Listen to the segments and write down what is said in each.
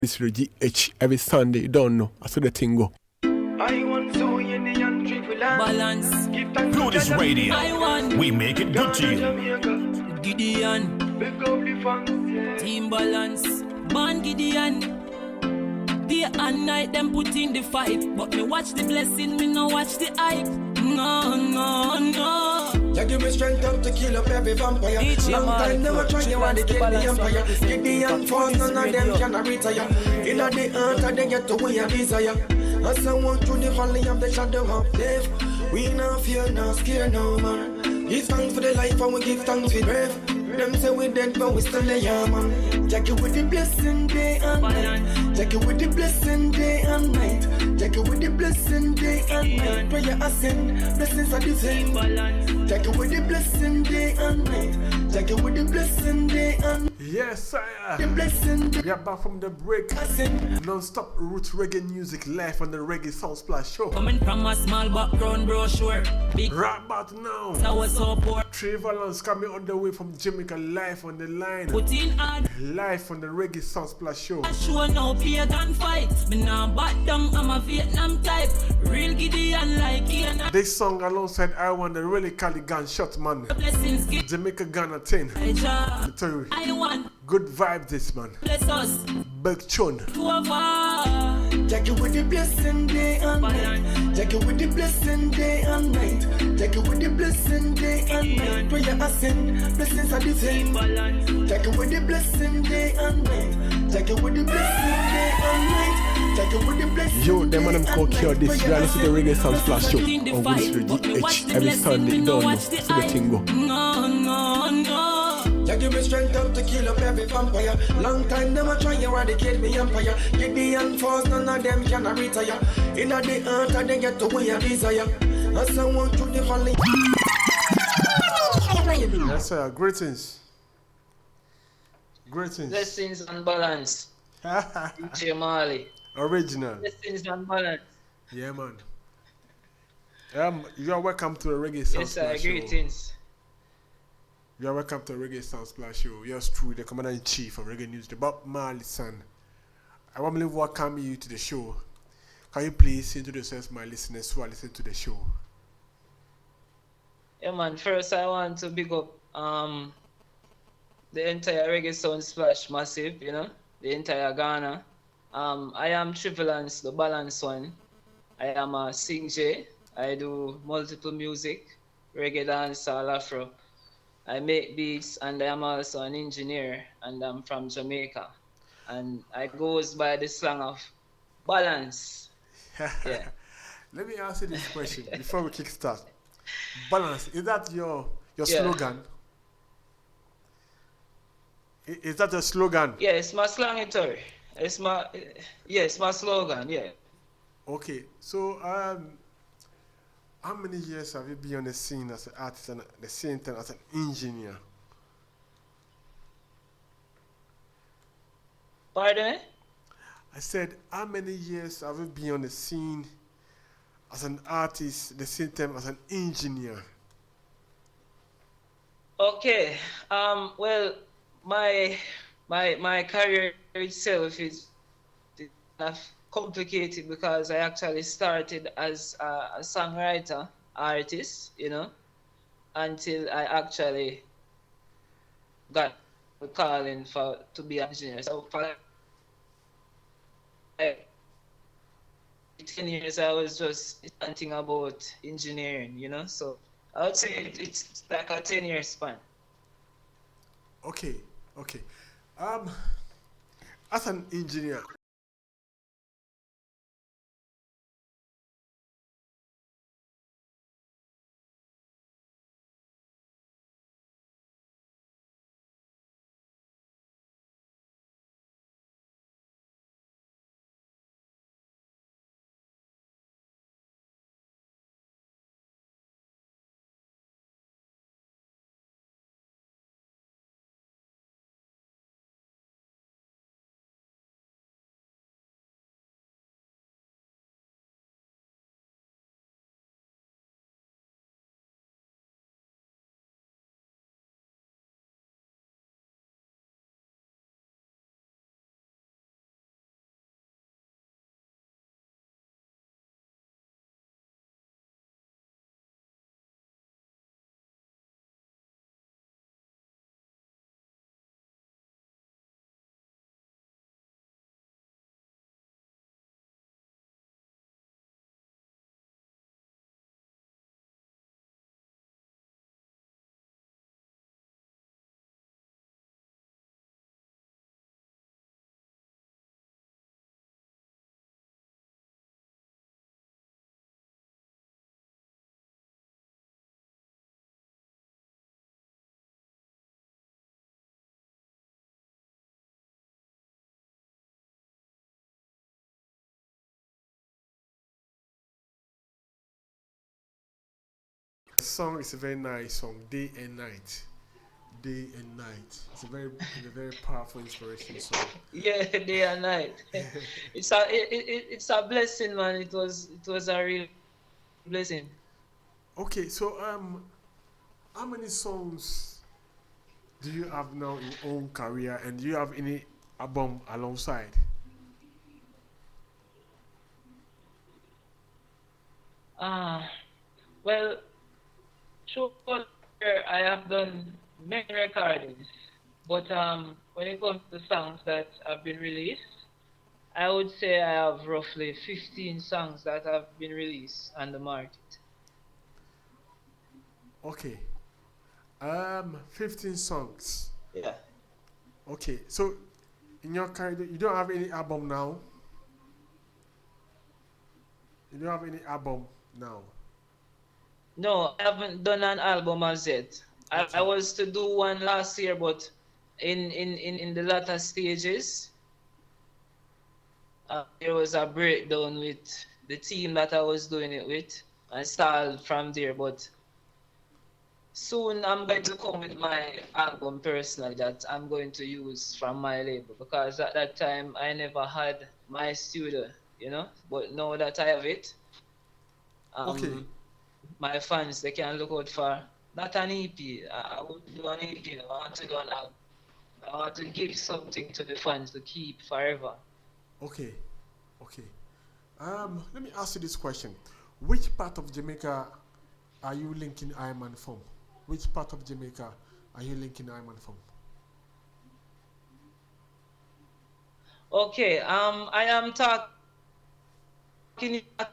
This is GH every Sunday, you don't know. I saw the thing go. I want so Indian Trivulance. Balance. Blow this radio. I want We make it good to you. Gideon. Pick up the fans, yeah. Team Balance. Man Gideon. Day and night them put in the fight. But me watch the blessing, me no watch the hype. No, no, no. You give me strength up to kill up every vampire. Long time never try you want to kill the empire. Gideon force, none of them can retire. In the earth and they get to where you desire. As I walk through the valley of the shadow of death, we no fear, no scare, no man. Give thanks for the life and we give thanks for breath. Them say we dead but we still there, man. Jack it with the blessing day and night. Jack it with the blessing day and night. Jack it with the blessing day and night. Prayer ascend, blessings are the same. Jack it with the blessing day and night. Jack it with the blessing day and night. Yes, sir. The blessing day. We are back from the break. Non-stop roots reggae music live on the Reggae Sound Splash show. Coming from a small background brochure. Big Right about now, I was so poor. Trivulance coming on the way from Jamaica live on the line. Put in hard. Live on the Reggae Sound Splash show. I sure no pagan fight. Me nah back down, I'm a Vietnam type. Real Gideon like Ian. This song alongside I Want the really Cali gunshot man. Blessings give Jamaica Ghana 10. I Tell you, I want good vibe this man. bless us Big tune. to avoid. Jack it with the blessing day and night. Jack it with the blessing day and night. Jack it with the blessing day and night. Prayer ascend, blessings are the same. Jack it with the blessing day and night. Jack it with the blessing day and night. Jack it with the blessing. Yo, them man them call cure this. You are listening to the Reggae Sound Splash show. In the On fight, Willis but me watch GH the every blessing, Sunday, me you no don't know. watch the See the thing go. No, no, no. You give me strength up to kill up every vampire. Long time them a try you eradicate me empire. Gideon force, none of them can retire. In the earth and they get to where you desire. As I walk through the valley. Yes, sir. Greetings. Greetings. Blessings and balance. Djmarley. Original. Blessings and balance. Yeah, man. You are welcome to the Reggae Sound Yes, sir. Splash show. Greetings. You are welcome to the Reggae Sound Splash show. Yours truly, the Commander-in-Chief of Reggae News, the Djmarleycure son. I warmly welcome you to the show. Can you please introduce us, my listeners who are listening to the show? Yeah, man. First, I want to big up the entire Reggae Sound Splash massive, you know, the entire Ghana. I am Trivulance, the balance one. I am a sing-J. I do multiple music, reggae, dance, all Afro. I make beats, and I am also an engineer, and I'm from Jamaica. And I goes by the slang of balance. Yeah. Let me ask you this question before we kickstart. Balance, is that your slogan? Is that a slogan? Yeah, it's my slang story. It's my slogan. Yeah. Okay, so how many years have you been on the scene as an artist and at the same time as an engineer? Pardon me? I said, how many years have you been on the scene as an artist at the same time as an engineer? Okay. Well, my career itself is complicated because I actually started as a songwriter, artist, you know, until I actually got the calling to be an engineer. So for like 10 years, I was just thinking about engineering, you know. So I would say it's like a 10-year span. Okay. As an engineer, The song is a very nice song, Day and Night. Day and Night. It's a very powerful inspiration song. Yeah, day and night. It's a blessing, man. It was a real blessing. Okay, so how many songs do you have now in your own career, and do you have any album alongside? Well, sure, I have done many recordings, but when it comes to songs that have been released, I would say I have roughly 15 songs that have been released on the market. Okay. 15 songs. Yeah. Okay, so in your career, you don't have any album now? You don't have any album now? No, I haven't done an album as yet. I was to do one last year, but in the latter stages, there was a breakdown with the team that I was doing it with. I stalled from there, but soon I'm going to come with my album personally that I'm going to use from my label, because at that time I never had my studio, but now that I have it, Okay. my fans, they can look out for not an EP. I would do an EP. I want to do an album. I want to give something to the fans to keep forever. Okay. Okay. Let me ask you this question. Which part of Jamaica are you linking Ironman from? Which part of Jamaica are you linking Ironman from? Okay, I am talking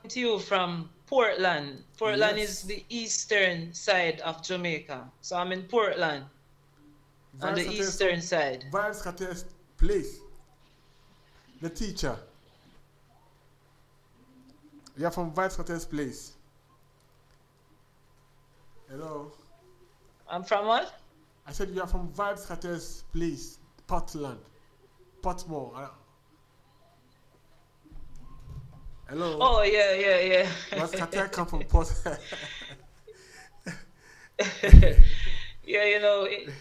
to you from Portland. Portland Yes. is the eastern side of Jamaica. So I'm in Portland on the eastern side. Vibes Cartel's place. The teacher. You're from Vibes Cartel's place. Hello. I'm from what? I said you are from Vibes Cartel's place, Portland, Portmore. Hello. Oh yeah. Vibes Cartel come from Port. Yeah,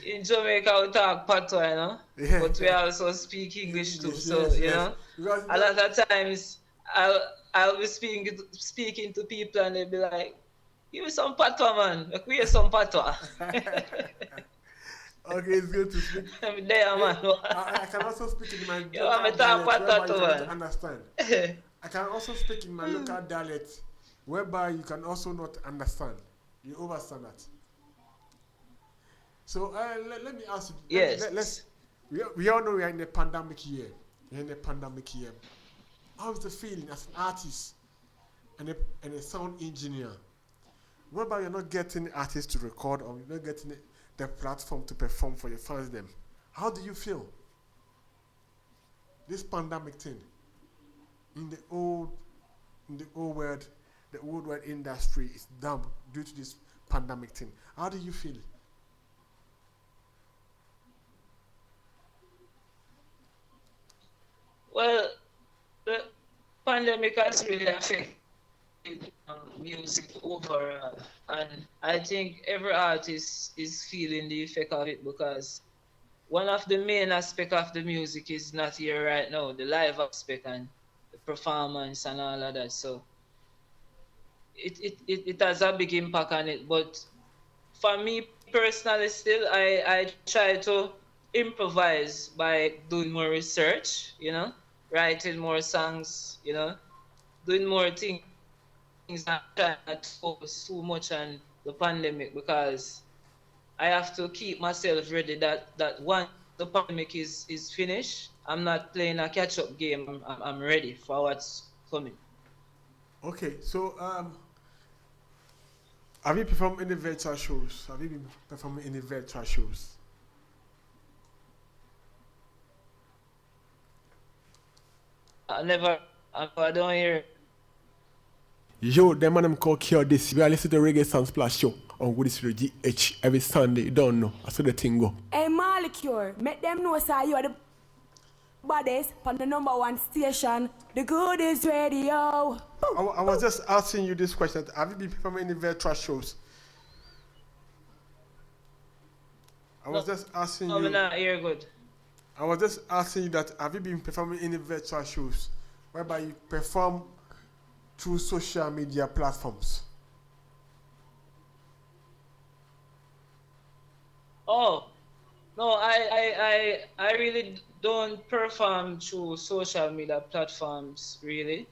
in Jamaica we talk patois, Yeah. but we also speak English too. Yes, So yes. Because a lot of times I'll be speaking to people and they'll be like, "Give me some patois, man. Like, we hear some patois." Okay, it's good to speak. I'm there, man. I can also speak in my You want me to local talk dialect patois whereby too, you can man? understand. I can also speak in my local dialect whereby you can also not understand. You understand that. So let me ask you. Yes. We all know we are in the pandemic year. We're in the pandemic year. How is the feeling as an artist and a sound engineer? Whereby you're not getting artists to record, or you're not getting the platform to perform for your fans them. How do you feel? This pandemic thing in the old world, the old world industry is down due to this pandemic thing. How do you feel? Well, the pandemic has really affected music overall, and I think every artist is feeling the effect of it, because one of the main aspects of the music is not here right now, the live aspect and the performance and all of that. So it has a big impact on it. But for me personally, still, I try to improvise by doing more research, writing more songs, doing more things, not trying not to focus too much on the pandemic, because I have to keep myself ready that once the pandemic is finished, I'm not playing a catch-up game. I'm ready for what's coming. Okay, so have you performed any virtual shows? Have you been performing any virtual shows? I don't hear. Yo, the man called Cure this. We are listening to Reggae Sound Splash show on Reggae GH every Sunday. You don't know. I saw the thing go. Hey, Djmarleycure, make them know sir, you are the baddest on the #1 station, the goodies radio. I was just asking you this question. Have you been performing any virtual shows? I was just asking No, you. I'm not here good. I was just asking you that have you been performing any virtual shows whereby you perform through social media platforms? Oh, no, I really don't perform through social media platforms, really.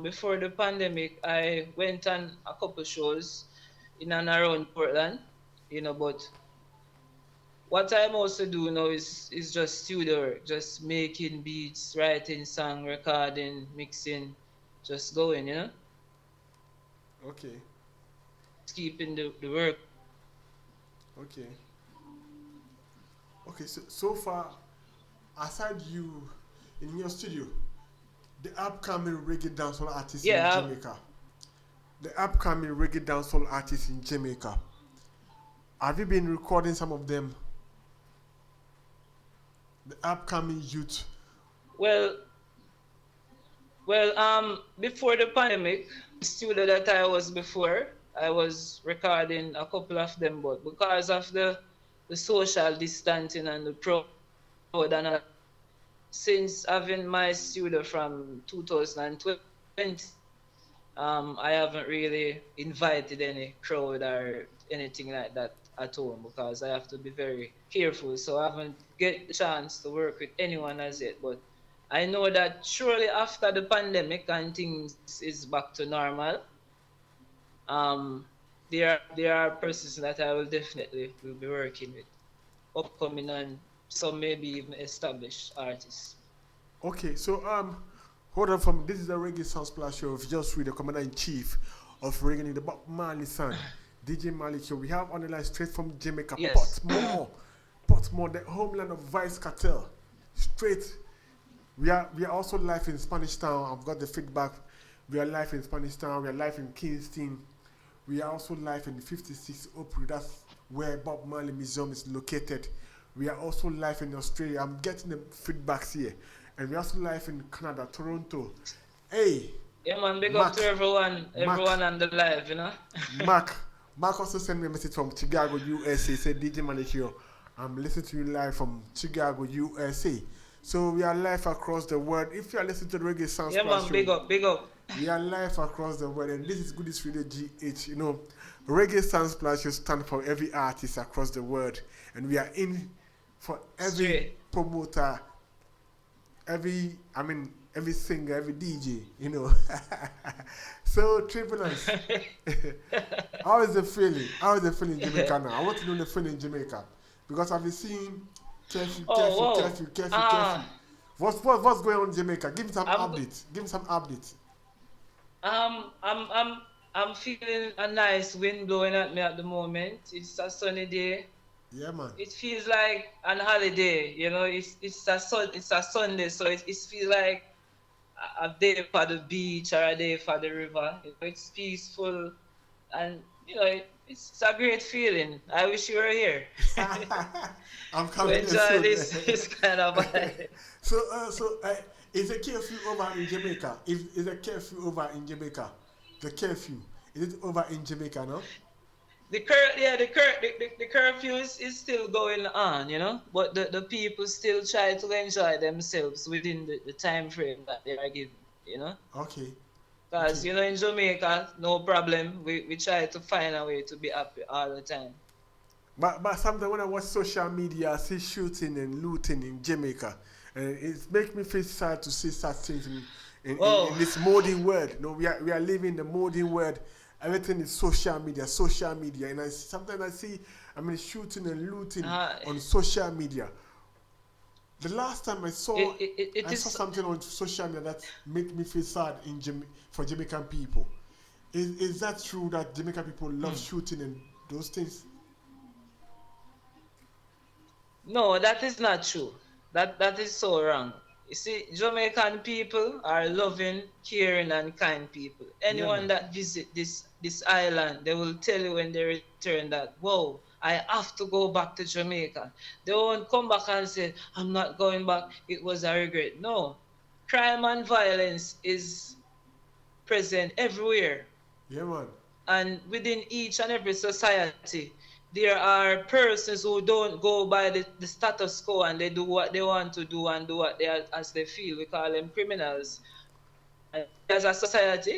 Before the pandemic, I went on a couple shows in and around Portland, but what I mostly do now is just studio work, just making beats, writing song, recording, mixing, just going. Okay, Just keeping the work. okay, okay. So far, aside you in your studio, the upcoming reggae dancehall artists in Yeah, Jamaica, the upcoming reggae dancehall artists in Jamaica, have you been recording some of them? The upcoming youth. well, before the pandemic, the studio that I was before, I was recording a couple of them, but because of the social distancing and the crowd and since having my studio from 2020, I haven't really invited any crowd or anything like that at home because I have to be very careful. So I haven't get the chance to work with anyone as yet. But I know that surely after the pandemic and things is back to normal, um, there are persons that I will definitely will be working with, upcoming and some maybe even established artists. Okay, so hold on from this is the Reggae Sound Splash show of just with the Commander in Chief of Reggae in the Bob Marley son, Djmarleycure. We have on the line straight from Jamaica, Yes. Portmore, the homeland of Vice Cartel. Straight. We are also live in Spanish Town. I've got the feedback. We are live in Spanish Town. We are live in Kingston. We are also live in 56 Opry. That's where Bob Marley Museum is located. We are also live in Australia. I'm getting the feedbacks here. And we're also live in Canada, Toronto. Hey, Yeah, man, big Mac, up to everyone on the live. Mark also sent me a message from Chicago, USA. He said, DJ Malikio, I'm listening to you live from Chicago, USA. So we are live across the world. If you are listening to the Reggae Sound Yeah, Splash man, show, big up. we are live across the world, and this is Goodies Radio GH. Reggae Sound Splash should stand for every artist across the world, and we are in for every Straight. promoter, every singer, every DJ. So Trivulance, how is the feeling? How is the feeling in Jamaica now? I want to know the feeling in Jamaica because I've been seeing curfew. Oh, whoa. What's going on in Jamaica? Give me some I'm updates. I'm feeling a nice wind blowing at me at the moment. It's a sunny day. Yeah, man. It feels like an holiday. It's a Sunday, so it feels like a day for the beach or a day for the river. It's peaceful, and it's a great feeling. I wish you were here I'm to coming enjoy soon. this kind of vibe. So is the curfew over in Jamaica? Is the curfew over in Jamaica? The curfew, is it over in Jamaica now? The curfew is still going on, but the people still try to enjoy themselves within the time frame that they are given. Okay. Because in Jamaica, no problem. We try to find a way to be happy all the time. But sometimes when I watch social media, I see shooting and looting in Jamaica, and it makes me feel sad to see such things in this modern world. We are living in the modern world. Everything is social media, and sometimes I see shooting and looting on social media. The last time I saw saw something on social media that made me feel sad for Jamaican people. Is that true that Jamaican people love shooting and those things? No, that is not true. That is so wrong. You see, Jamaican people are loving, caring, and kind people. Anyone that visit this island, they will tell you when they return that, whoa, I have to go back to Jamaica. They won't come back and say, I'm not going back, it was a regret. No. Crime and violence is present everywhere. Yeah, man. And within each and every society, there are persons who don't go by the status quo and they do what they want to do and do what as they feel. We call them criminals. And as a society,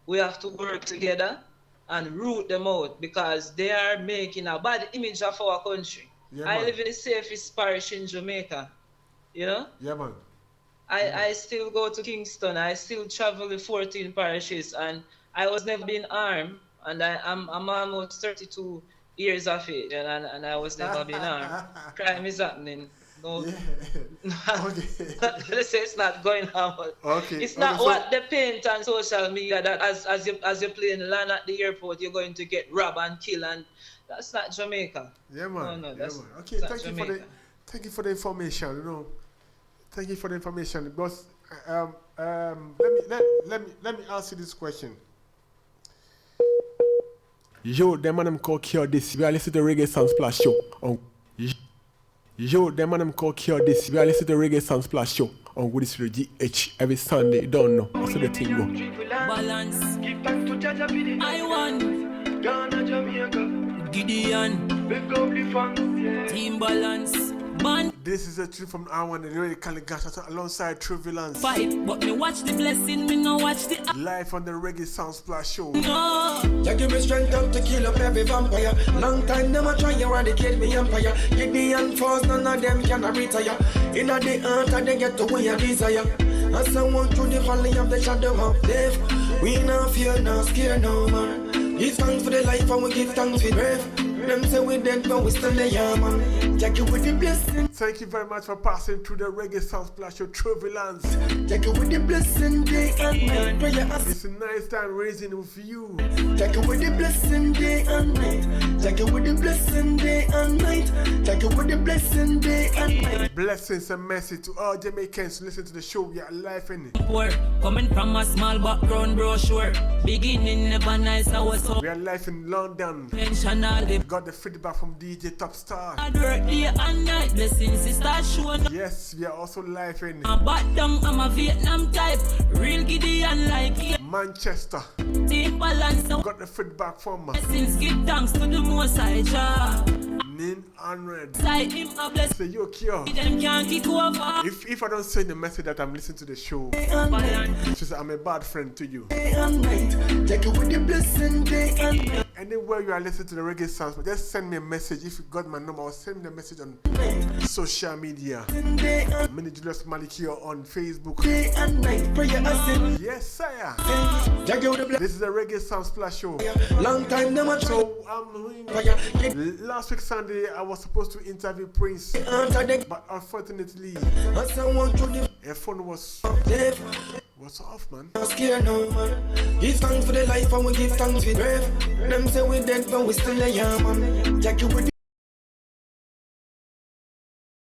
we have to work together and root them out because they are making a bad image of our country. Yeah, I man. live in the safest parish in Jamaica, you know? Yeah, man. I still go to Kingston. I still travel the 14 parishes, and I was never been armed. And I'm almost 32 years of age, and I was never been armed. Crime is happening. No, Yeah. Okay. let's say it's not going on. But Okay. it's not so- what they paint on social media that as you play in the land at the airport, you're going to get robbed and killed, and that's not Jamaica. Yeah, man. No, Yeah, that's man. Okay, not thank Jamaica. you for the information. You know, thank you for the information. Because let me ask you this question. Yo, them man them call Cure this. We are listening to Reggae Sound Splash show on. Yo, them man them call Cure this. We are listening to Reggae Sound Splash show on Woodies GH every Sunday. You don't know. That's how the thing go. Balance. Give thanks to Jaja for the I won. Ghana, Jamaica. Gideon. Big up the fans, yeah. Team balance. Man This is a trip from R1 and really Caligas alongside Trivulance. fight, but me watch the blessing, me no watch the Live on the Reggae Sound Splash show. no. You give me strength up to kill up every vampire. Long time them a try eradicate me empire. Gideon force, none of them can retire. Inna the earth and they get to where desire. As I walk through the valley of the shadow of death, we no fear, no scare, no man. Give thanks for the life and we give thanks for breath. Them say we dead, but we still there, man. Jack you with the blessing. Thank you very much for passing through the Reggae Sound Splash show, Trivulance. Jack you with the blessing day and night. Prayer as It's a nice time raising with you. Jack you with the blessing day and night. Jack you with the blessing day and night. Jack you with the blessing day and night. Blessings and message to all Jamaicans who listen to the show. We are live in it. Poor, coming from a small background brochure. Beginning never nice, I was so We are live in London. mention all the Got the feedback from DJ Top Star. hard work day and night. Blessings is start showing up. Yes, we are also live in I'm back down, I'm a Vietnam type. Real Gideon like it. Manchester. Team balance, no Got the feedback from blessings. Give thanks to the Most High Jah. Nin Unread. Side him a blessing, Say, yo, Cure. them can't kick over. If I don't send the message that I'm listening to the show, Balance. she said I'm a bad friend to you. Day and night. Jack you with the blessing day and night. Anywhere you are listening to the Reggae Sounds, just send me a message. If you got my number, or send me a message on social media. Day and Mini Djmarleycure on Facebook. day and night. Prayer as Yes, sire. Jack you with the blessing. This is the Reggae Sound Splash show. Long time them a try. So, Fire. last week Sunday, I was supposed to interview Prince, Answer the but unfortunately, as I walk through the her phone was death. off, man. No scare no man. Give thanks for the life and we give thanks for breath. Them say we dead but we still there, man. Jack you with the